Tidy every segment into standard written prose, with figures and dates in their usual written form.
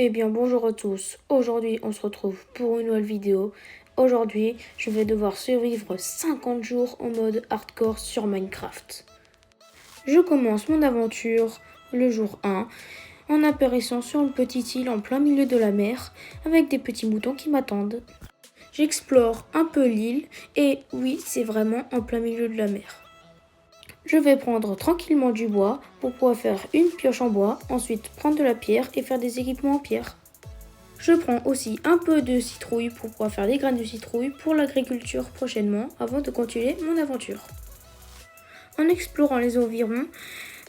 Eh bien bonjour à tous, aujourd'hui on se retrouve pour une nouvelle vidéo. Aujourd'hui je vais devoir survivre 50 jours en mode hardcore sur Minecraft. Je commence mon aventure le jour 1 en apparaissant sur une petite île en plein milieu de la mer avec des petits moutons qui m'attendent. J'explore un peu l'île et oui c'est vraiment en plein milieu de la mer. Je vais prendre tranquillement du bois pour pouvoir faire une pioche en bois, ensuite prendre de la pierre et faire des équipements en pierre. Je prends aussi un peu de citrouille pour pouvoir faire des graines de citrouille pour l'agriculture prochainement avant de continuer mon aventure. En explorant les environs,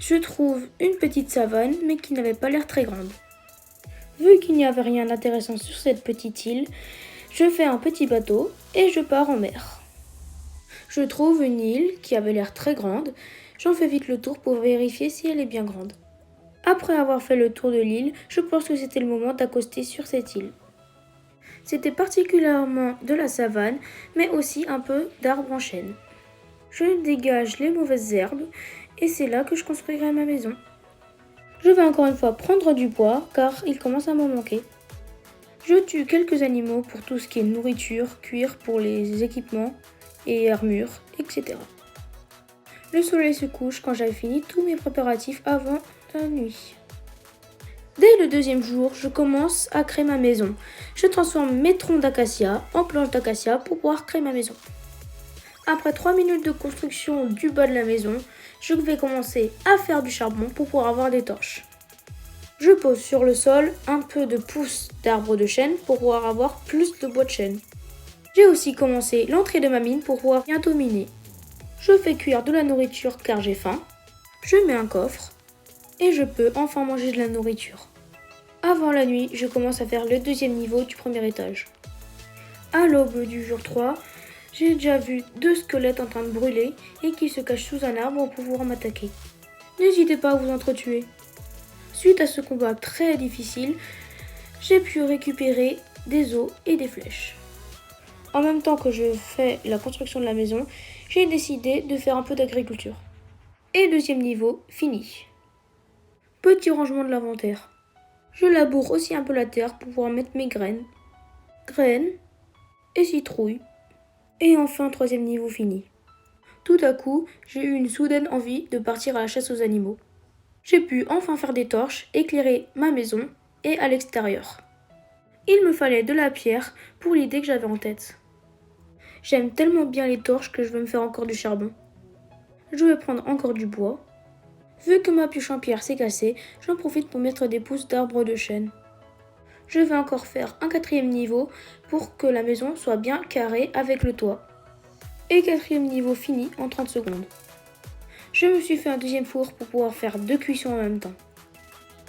je trouve une petite savane mais qui n'avait pas l'air très grande. Vu qu'il n'y avait rien d'intéressant sur cette petite île, je fais un petit bateau et je pars en mer. Je trouve une île qui avait l'air très grande, j'en fais vite le tour pour vérifier si elle est bien grande. Après avoir fait le tour de l'île, je pense que c'était le moment d'accoster sur cette île. C'était particulièrement de la savane, mais aussi un peu d'arbres en chêne. Je dégage les mauvaises herbes et c'est là que je construirai ma maison. Je vais encore une fois prendre du bois car il commence à m'en manquer. Je tue quelques animaux pour tout ce qui est nourriture, cuir pour les équipements et armures, etc. Le soleil se couche quand j'ai fini tous mes préparatifs avant la nuit. Dès le deuxième jour, je commence à créer ma maison. Je transforme mes troncs d'acacia en planches d'acacia pour pouvoir créer ma maison. Après 3 minutes de construction du bas de la maison, je vais commencer à faire du charbon pour pouvoir avoir des torches. Je pose sur le sol un peu de pousses d'arbres de chêne pour pouvoir avoir plus de bois de chêne. J'ai aussi commencé l'entrée de ma mine pour pouvoir bientôt miner. Je fais cuire de la nourriture car j'ai faim. Je mets un coffre et je peux enfin manger de la nourriture. Avant la nuit, je commence à faire le deuxième niveau du premier étage. À l'aube du jour 3, j'ai déjà vu 2 squelettes en train de brûler et qui se cachent sous un arbre pour pouvoir m'attaquer. N'hésitez pas à vous entretuer. Suite à ce combat très difficile, j'ai pu récupérer des os et des flèches. En même temps que je fais la construction de la maison, j'ai décidé de faire un peu d'agriculture. Et deuxième niveau, fini. Petit rangement de l'inventaire. Je laboure aussi un peu la terre pour pouvoir mettre mes graines. Graines et citrouilles. Et enfin, troisième niveau fini. Tout à coup, j'ai eu une soudaine envie de partir à la chasse aux animaux. J'ai pu enfin faire des torches, éclairer ma maison et à l'extérieur. Il me fallait de la pierre pour l'idée que j'avais en tête. J'aime tellement bien les torches que je vais me faire encore du charbon. Je vais prendre encore du bois. Vu que ma pioche en pierre s'est cassée, j'en profite pour mettre des pousses d'arbres de chêne. Je vais encore faire un 4e niveau pour que la maison soit bien carrée avec le toit. Et 4e niveau fini en 30 secondes. Je me suis fait un deuxième four pour pouvoir faire 2 cuissons en même temps.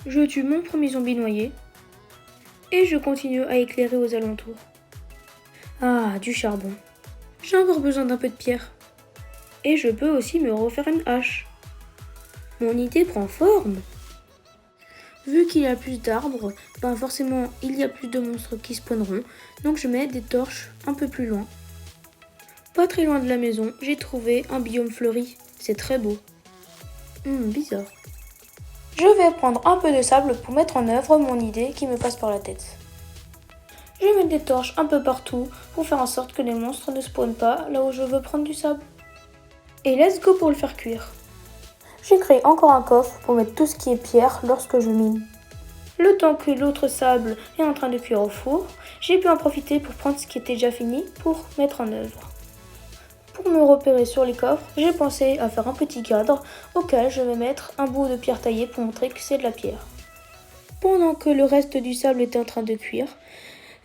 Je tue mon premier zombie noyé. Et je continue à éclairer aux alentours. Ah, du charbon. J'ai encore besoin d'un peu de pierre. Et je peux aussi me refaire une hache. Mon idée prend forme. Vu qu'il y a plus d'arbres, ben forcément il y a plus de monstres qui spawneront, donc je mets des torches un peu plus loin. Pas très loin de la maison, j'ai trouvé un biome fleuri, c'est très beau. Bizarre. Je vais prendre un peu de sable pour mettre en œuvre mon idée qui me passe par la tête. Je mets des torches un peu partout pour faire en sorte que les monstres ne spawnent pas là où je veux prendre du sable. Et let's go pour le faire cuire. J'ai créé encore un coffre pour mettre tout ce qui est pierre lorsque je mine. Le temps que l'autre sable est en train de cuire au four, j'ai pu en profiter pour prendre ce qui était déjà fini pour mettre en œuvre. Pour me repérer sur les coffres, j'ai pensé à faire un petit cadre auquel je vais mettre un bout de pierre taillée pour montrer que c'est de la pierre. Pendant que le reste du sable était en train de cuire,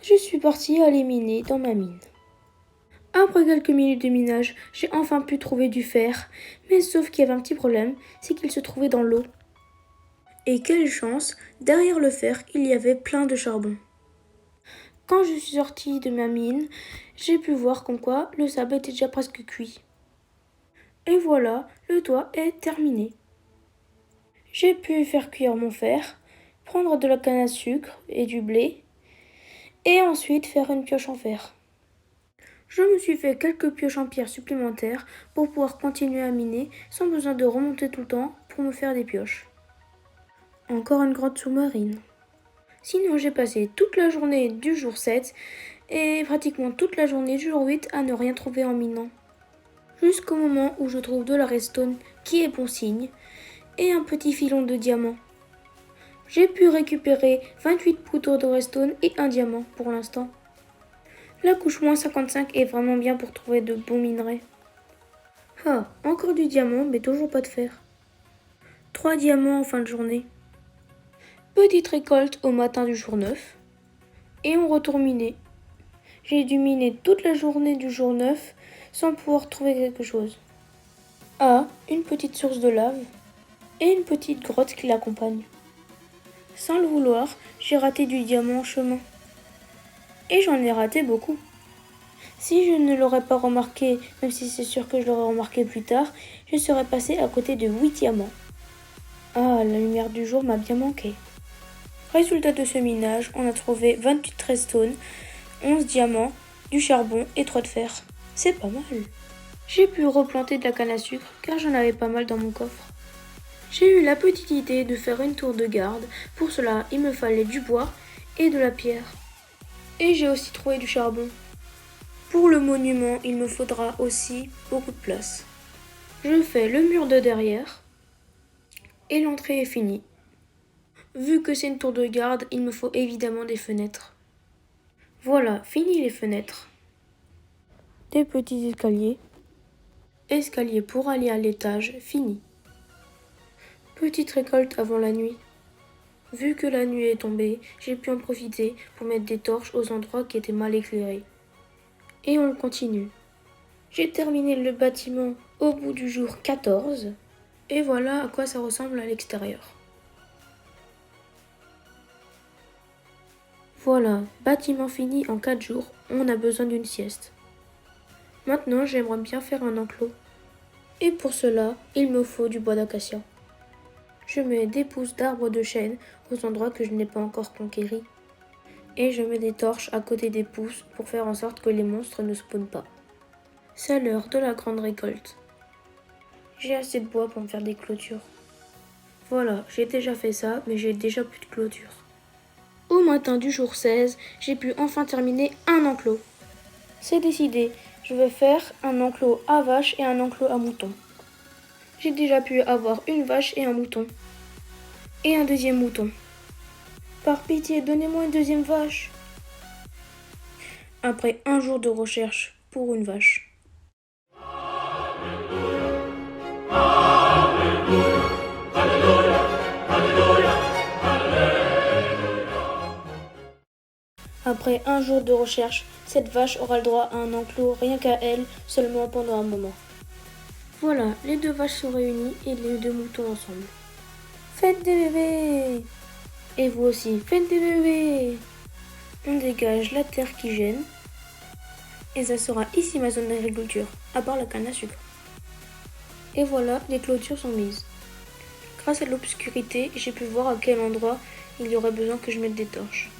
je suis partie aller miner dans ma mine. Après quelques minutes de minage, j'ai enfin pu trouver du fer, mais sauf qu'il y avait un petit problème, c'est qu'il se trouvait dans l'eau. Et quelle chance, derrière le fer, il y avait plein de charbon. Quand je suis sortie de ma mine, j'ai pu voir comme quoi le sable était déjà presque cuit. Et voilà, le toit est terminé. J'ai pu faire cuire mon fer, prendre de la canne à sucre et du blé, et ensuite faire une pioche en fer. Je me suis fait quelques pioches en pierre supplémentaires pour pouvoir continuer à miner sans besoin de remonter tout le temps pour me faire des pioches. Encore une grotte sous-marine. Sinon, j'ai passé toute la journée du jour 7 et pratiquement toute la journée du jour 8 à ne rien trouver en minant. Jusqu'au moment où je trouve de la redstone qui est bon signe et un petit filon de diamant. J'ai pu récupérer 28 poudres de redstone et un diamant pour l'instant. La couche -55 est vraiment bien pour trouver de bons minerais. Ah, encore du diamant mais toujours pas de fer. 3 diamants en fin de journée. Petite récolte au matin du jour 9. Et on retourne miner. J'ai dû miner toute la journée du jour 9 sans pouvoir trouver quelque chose. Ah, une petite source de lave et une petite grotte qui l'accompagne. Sans le vouloir, j'ai raté du diamant en chemin. Et j'en ai raté beaucoup. Si je ne l'aurais pas remarqué, même si c'est sûr que je l'aurais remarqué plus tard, je serais passé à côté de 8 diamants. Ah, la lumière du jour m'a bien manqué. Résultat de ce minage, on a trouvé 28 redstone, 11 diamants, du charbon et 3 de fer. C'est pas mal. J'ai pu replanter de la canne à sucre car j'en avais pas mal dans mon coffre. J'ai eu la petite idée de faire une tour de garde. Pour cela, il me fallait du bois et de la pierre. Et j'ai aussi trouvé du charbon. Pour le monument, il me faudra aussi beaucoup de place. Je fais le mur de derrière et l'entrée est finie. Vu que c'est une tour de garde, il me faut évidemment des fenêtres. Voilà, fini les fenêtres. Des petits escaliers. Escalier pour aller à l'étage, fini. Petite récolte avant la nuit. Vu que la nuit est tombée, j'ai pu en profiter pour mettre des torches aux endroits qui étaient mal éclairés. Et on continue. J'ai terminé le bâtiment au bout du jour 14. Et voilà à quoi ça ressemble à l'extérieur. Voilà, bâtiment fini en 4 jours, on a besoin d'une sieste. Maintenant, j'aimerais bien faire un enclos. Et pour cela, il me faut du bois d'acacia. Je mets des pousses d'arbres de chêne aux endroits que je n'ai pas encore conquéris. Et je mets des torches à côté des pousses pour faire en sorte que les monstres ne spawnent pas. C'est l'heure de la grande récolte. J'ai assez de bois pour me faire des clôtures. Voilà, j'ai déjà fait ça, mais j'ai déjà plus de clôture. Au matin du jour 16, j'ai pu enfin terminer un enclos. C'est décidé, je vais faire un enclos à vaches et un enclos à moutons. J'ai déjà pu avoir une vache et un mouton. Et un deuxième mouton. Par pitié, donnez-moi une deuxième vache. Après un jour de recherche pour une vache. Après un jour de recherche, cette vache aura le droit à un enclos rien qu'à elle, seulement pendant un moment. Voilà, les deux vaches sont réunies et les deux moutons ensemble. Faites des bébés! Et vous aussi, faites des bébés! On dégage la terre qui gêne. Et ça sera ici ma zone d'agriculture, à part la canne à sucre. Et voilà, les clôtures sont mises. Grâce à l'obscurité, j'ai pu voir à quel endroit il y aurait besoin que je mette des torches.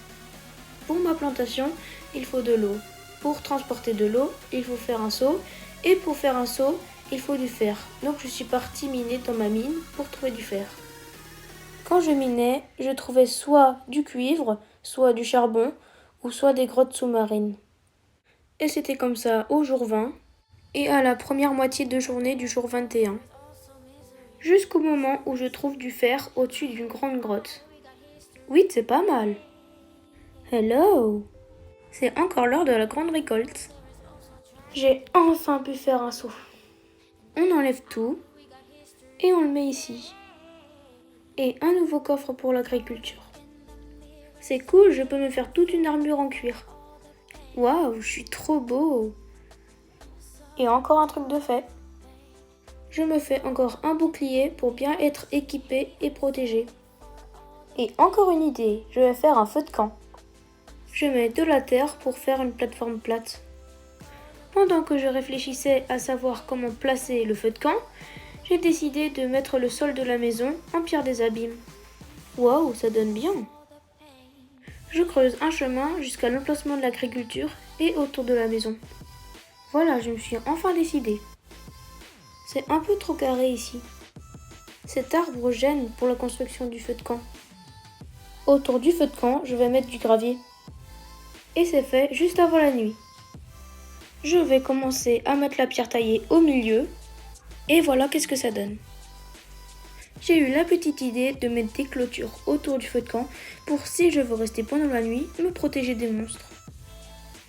Pour ma plantation, il faut de l'eau. Pour transporter de l'eau, il faut faire un seau. Et pour faire un seau, il faut du fer. Donc je suis partie miner dans ma mine pour trouver du fer. Quand je minais, je trouvais soit du cuivre, soit du charbon, ou soit des grottes sous-marines. Et c'était comme ça au jour 20 et à la première moitié de journée du jour 21. Jusqu'au moment où je trouve du fer au-dessus d'une grande grotte. Oui, c'est pas mal. Hello! C'est encore l'heure de la grande récolte. J'ai enfin pu faire un seau. On enlève tout et on le met ici. Et un nouveau coffre pour l'agriculture. C'est cool, je peux me faire toute une armure en cuir. Waouh, je suis trop beau! Et encore un truc de fait. Je me fais encore un bouclier pour bien être équipé et protégé. Et encore une idée, je vais faire un feu de camp. Je mets de la terre pour faire une plateforme plate. Pendant que je réfléchissais à savoir comment placer le feu de camp, j'ai décidé de mettre le sol de la maison en pierre des abîmes. Waouh, ça donne bien! Je creuse un chemin jusqu'à l'emplacement de l'agriculture et autour de la maison. Voilà, je me suis enfin décidée. C'est un peu trop carré ici. Cet arbre gêne pour la construction du feu de camp. Autour du feu de camp, je vais mettre du gravier. Et c'est fait juste avant la nuit. Je vais commencer à mettre la pierre taillée au milieu. Et voilà qu'est-ce que ça donne. J'ai eu la petite idée de mettre des clôtures autour du feu de camp pour, si je veux rester pendant la nuit, me protéger des monstres.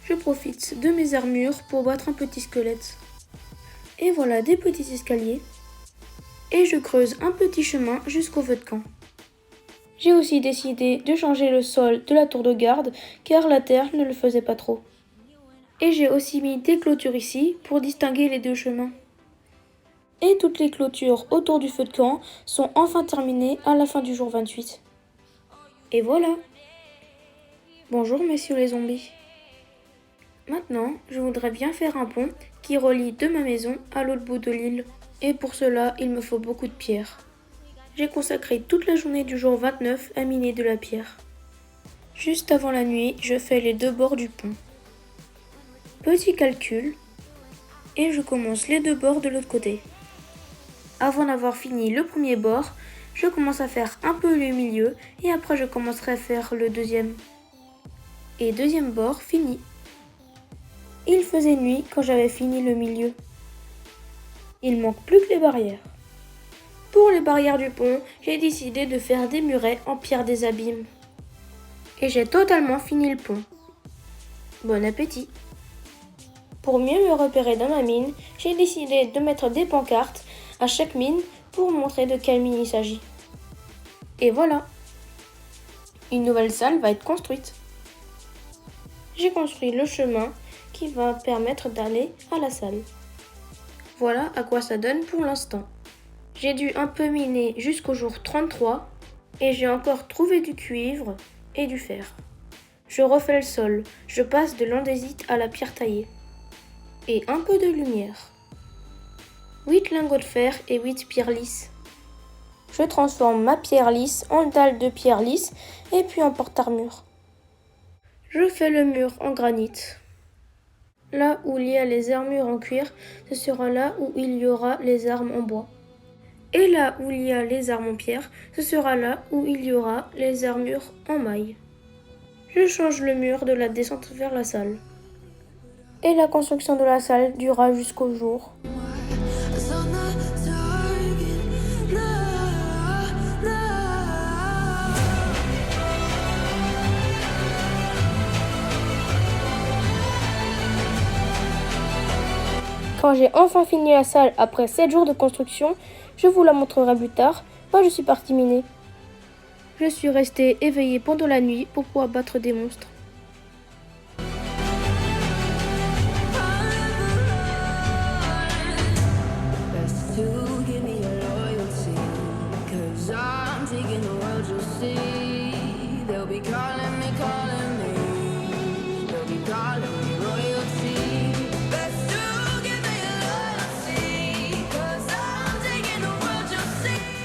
Je profite de mes armures pour battre un petit squelette. Et voilà des petits escaliers. Et je creuse un petit chemin jusqu'au feu de camp. J'ai aussi décidé de changer le sol de la tour de garde car la terre ne le faisait pas trop. Et j'ai aussi mis des clôtures ici pour distinguer les deux chemins. Et toutes les clôtures autour du feu de camp sont enfin terminées à la fin du jour 28. Et voilà. Bonjour messieurs les zombies. Maintenant, je voudrais bien faire un pont qui relie de ma maison à l'autre bout de l'île. Et pour cela, il me faut beaucoup de pierres. J'ai consacré toute la journée du jour 29 à miner de la pierre. Juste avant la nuit, je fais les deux bords du pont. Petit calcul, et je commence les deux bords de l'autre côté. Avant d'avoir fini le premier bord, je commence à faire un peu le milieu et après je commencerai à faire le deuxième. Et deuxième bord fini. Il faisait nuit quand j'avais fini le milieu. Il manque plus que les barrières. Pour les barrières du pont, j'ai décidé de faire des murets en pierre des abîmes. Et j'ai totalement fini le pont. Bon appétit! Pour mieux me repérer dans ma mine, j'ai décidé de mettre des pancartes à chaque mine pour montrer de quelle mine il s'agit. Et voilà! Une nouvelle salle va être construite. J'ai construit le chemin qui va permettre d'aller à la salle. Voilà à quoi ça donne pour l'instant. J'ai dû un peu miner jusqu'au jour 33 et j'ai encore trouvé du cuivre et du fer. Je refais le sol, je passe de l'andésite à la pierre taillée. Et un peu de lumière. 8 lingots de fer et 8 pierres lisses. Je transforme ma pierre lisse en dalle de pierre lisse et puis en porte-armure. Je fais le mur en granit. Là où il y a les armures en cuir, ce sera là où il y aura les armes en bois. Et là où il y a les armes en pierre, ce sera là où il y aura les armures en maille. Je change le mur de la descente vers la salle. Et la construction de la salle durera jusqu'au jour. Quand j'ai enfin fini la salle après 7 jours de construction, je vous la montrerai plus tard. Moi je suis partie miner. Je suis restée éveillée pendant la nuit pour pouvoir battre des monstres.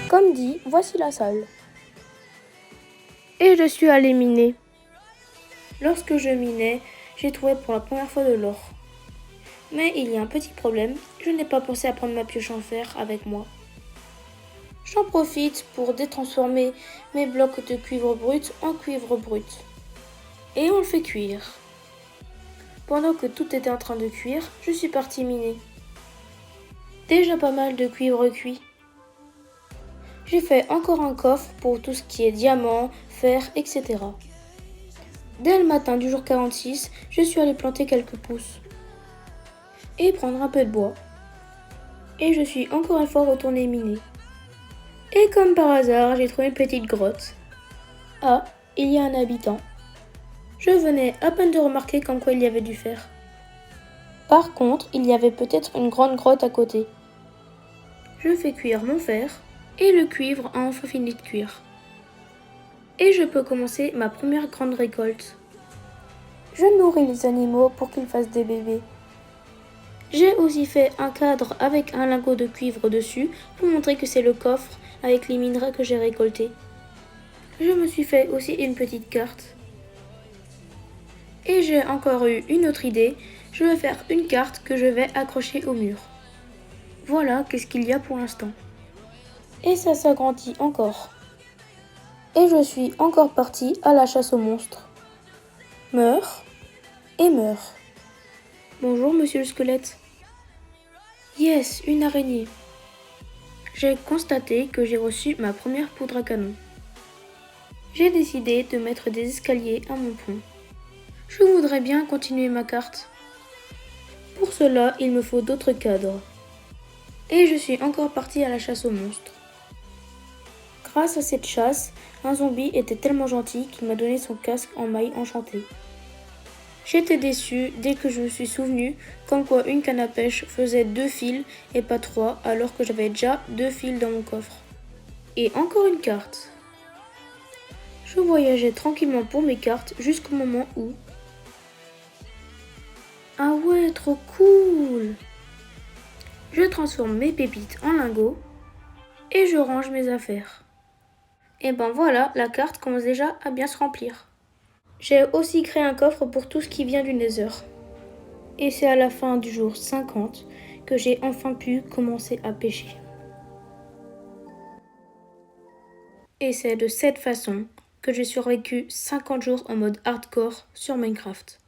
Comme dit, voici la salle. Et je suis allée miner. Lorsque je minais, j'ai trouvé pour la première fois de l'or. Mais il y a un petit problème, je n'ai pas pensé à prendre ma pioche en fer avec moi. J'en profite pour détransformer mes blocs de cuivre brut en cuivre brut. Et on le fait cuire. Pendant que tout était en train de cuire, je suis partie miner. Déjà pas mal de cuivre cuit. J'ai fait encore un coffre pour tout ce qui est diamant, fer, etc. Dès le matin du jour 46, je suis allée planter quelques pousses. Et prendre un peu de bois. Et je suis encore une fois retournée miner. Et comme par hasard, j'ai trouvé une petite grotte. Ah, il y a un habitant. Je venais à peine de remarquer comme quoi il y avait du fer. Par contre, il y avait peut-être une grande grotte à côté. Je fais cuire mon fer. Et le cuivre a enfin fini de cuire. Et je peux commencer ma première grande récolte. Je nourris les animaux pour qu'ils fassent des bébés. J'ai aussi fait un cadre avec un lingot de cuivre dessus pour montrer que c'est le coffre avec les minerais que j'ai récoltés. Je me suis fait aussi une petite carte. Et j'ai encore eu une autre idée, je vais faire une carte que je vais accrocher au mur. Voilà qu'est-ce qu'il y a pour l'instant. Et ça s'agrandit encore. Et je suis encore partie à la chasse aux monstres. Meurs et meurs. Bonjour, monsieur le squelette. Yes, une araignée. J'ai constaté que j'ai reçu ma première poudre à canon. J'ai décidé de mettre des escaliers à mon pont. Je voudrais bien continuer ma carte. Pour cela, il me faut d'autres cadres. Et je suis encore partie à la chasse aux monstres. Grâce à cette chasse, un zombie était tellement gentil qu'il m'a donné son casque en maille enchantée. J'étais déçue dès que je me suis souvenu comme quoi une canne à pêche faisait 2 fils et pas 3 alors que j'avais déjà 2 fils dans mon coffre. Et encore une carte. Je voyageais tranquillement pour mes cartes jusqu'au moment où... Ah ouais, trop cool! Je transforme mes pépites en lingots et je range mes affaires. Et ben voilà, la carte commence déjà à bien se remplir. J'ai aussi créé un coffre pour tout ce qui vient du Nether. Et c'est à la fin du jour 50 que j'ai enfin pu commencer à pêcher. Et c'est de cette façon que j'ai survécu 50 jours en mode hardcore sur Minecraft.